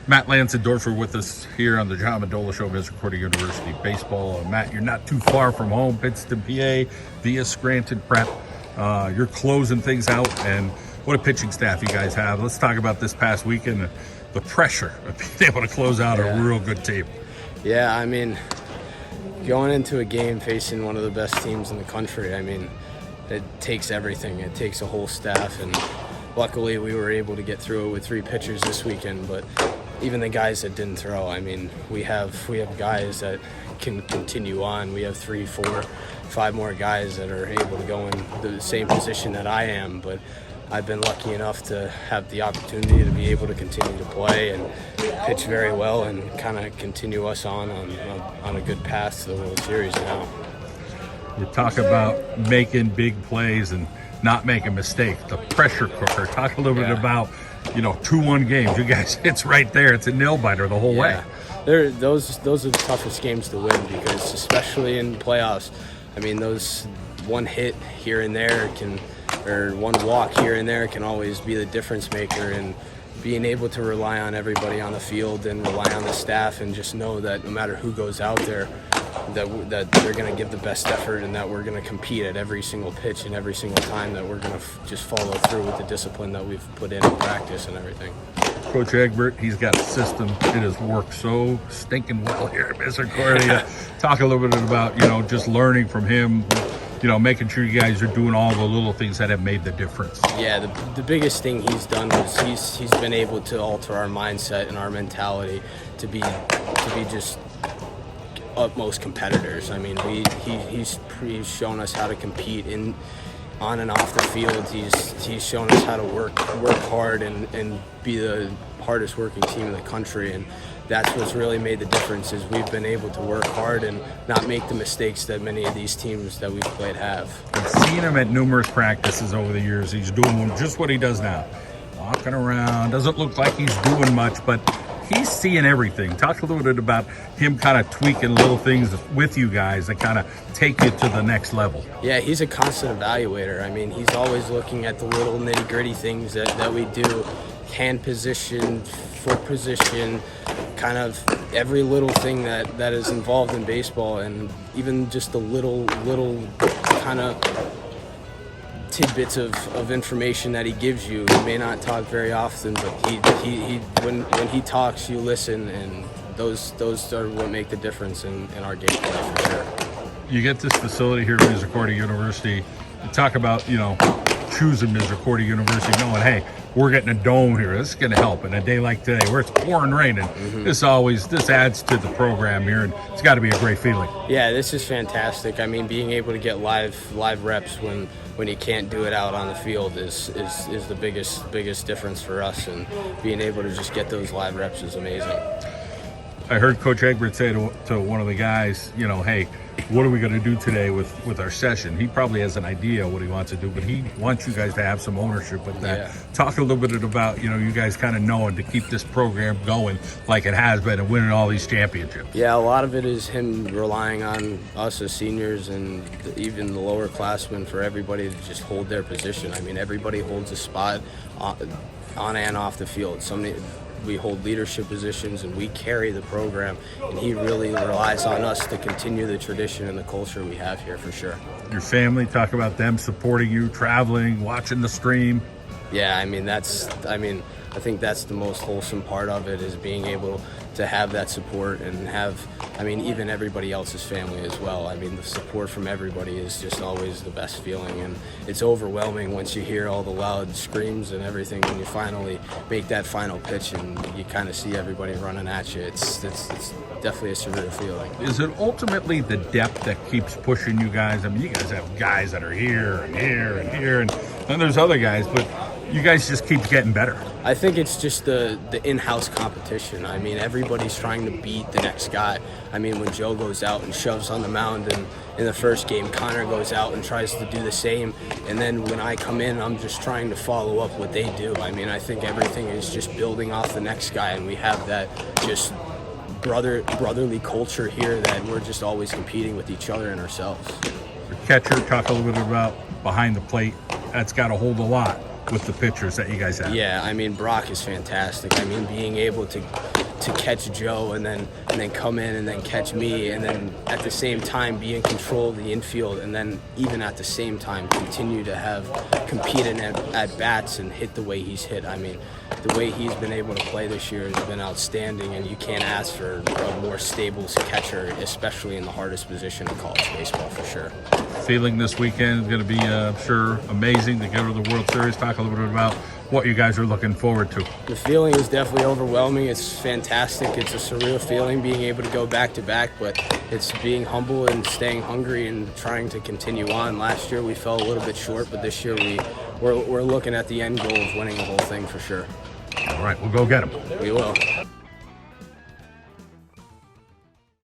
Matt Lanzendorfer with us here on the John Mendola Show, Misericordia University Baseball. Matt, you're not too far from home, Pittston, PA, via Scranton Prep. You're closing things out, and what a pitching staff you guys have. Let's talk about this past weekend, the pressure of being able to close out a real good team. Yeah, I mean, going into a game facing one of the best teams in the country, I mean, it takes everything. It takes a whole staff, and luckily we were able to get through it with 3 pitchers this weekend. But even the guys that didn't throw, I mean, we have guys that can continue on. We have 3, 4, 5 more guys that are able to go in the same position that I am. But I've been lucky enough to have the opportunity to be able to continue to play and pitch very well and kind of continue us on a good path to the World Series now. You talk about making big plays and not making mistakes. The pressure cooker. Talk a little bit about, 2-1 games. You guys, it's right there. It's a nail biter the whole way. Those are the toughest games to win because, especially in playoffs, I mean, those one hit here and there or one walk here and there can always be the difference maker. And being able to rely on everybody on the field and rely on the staff and just know that no matter who goes out there, that they're going to give the best effort and that we're going to compete at every single pitch and every single time, that we're going to just follow through with the discipline that we've put in practice and everything. Coach Egbert, he's got a system. It has worked so stinking well here at Misericordia. Talk a little bit about, just learning from him, making sure you guys are doing all the little things that have made the difference. Yeah, the biggest thing he's done was he's been able to alter our mindset and our mentality to be just utmost competitors. I mean, he's shown us how to compete on and off the field. He's shown us how to work hard and be the hardest working team in the country, and that's what's really made the difference. Is we've been able to work hard and not make the mistakes that many of these teams that we've played have. I've seen him at numerous practices over the years. He's doing just what he does now, walking around. Doesn't look like he's doing much, but he's seeing everything. Talk a little bit about him kind of tweaking little things with you guys that kind of take you to the next level. Yeah, he's a constant evaluator. I mean, he's always looking at the little nitty-gritty things that we do, hand position, foot position, kind of every little thing that is involved in baseball, and even just the little kind of tidbits of information that he gives you. He may not talk very often, but he when he talks, you listen, and those are what make the difference in our game play for sure. You get this facility here at Misericordia University. You talk about, choosing Misericordia University, knowing, hey, we're getting a dome here. This is going to help. And a day like today, where it's pouring rain, and this adds to the program here, and it's got to be a great feeling. Yeah, this is fantastic. I mean, being able to get live reps when you can't do it out on the field is the biggest difference for us, and being able to just get those live reps is amazing. I heard Coach Egbert say to one of the guys, hey, what are we going to do today with our session? He probably has an idea what he wants to do, but he wants you guys to have some ownership with that. Yeah. Talk a little bit about, you guys kind of knowing to keep this program going like it has been and winning all these championships. Yeah, a lot of it is him relying on us as seniors and even the lower classmen for everybody to just hold their position. I mean, everybody holds a spot on and off the field. We hold leadership positions and we carry the program, and he really relies on us to continue the tradition and the culture we have here for sure. Your family, talk about them supporting you, traveling, watching the stream. Yeah, I think that's the most wholesome part of it, is being able to have that support and even everybody else's family as well. I mean, the support from everybody is just always the best feeling, and it's overwhelming once you hear all the loud screams and everything when you finally make that final pitch and you kind of see everybody running at you. It's definitely a surreal feeling. Is it ultimately the depth that keeps pushing you guys? I mean, you guys have guys that are here and here and here, and then there's other guys, but you guys just keep getting better. I think it's just the in-house competition. I mean, everybody's trying to beat the next guy. I mean, when Joe goes out and shoves on the mound, and in the first game, Connor goes out and tries to do the same. And then when I come in, I'm just trying to follow up what they do. I mean, I think everything is just building off the next guy, and we have that just brotherly culture here that we're just always competing with each other and ourselves. Your catcher, talk a little bit about behind the plate. That's got to hold a lot. with the pitchers that you guys have. Yeah, I mean, Brock is fantastic. I mean, being able to catch Joe and then come in and then catch me, and then at the same time be in control of the infield, and then even at the same time continue to have competing at bats and hit the way he's hit. I mean, the way he's been able to play this year has been outstanding, and you can't ask for a more stable catcher, especially in the hardest position in college baseball, for sure. Feeling this weekend is going to be, I'm sure, amazing to go to the World Series. Talk a little bit about what you guys are looking forward to. The feeling is definitely overwhelming. It's fantastic. It's a surreal feeling being able to go back to back, but it's being humble and staying hungry and trying to continue on. Last year we fell a little bit short, but this year we're looking at the end goal of winning the whole thing for sure. All right, we'll go get them. We will.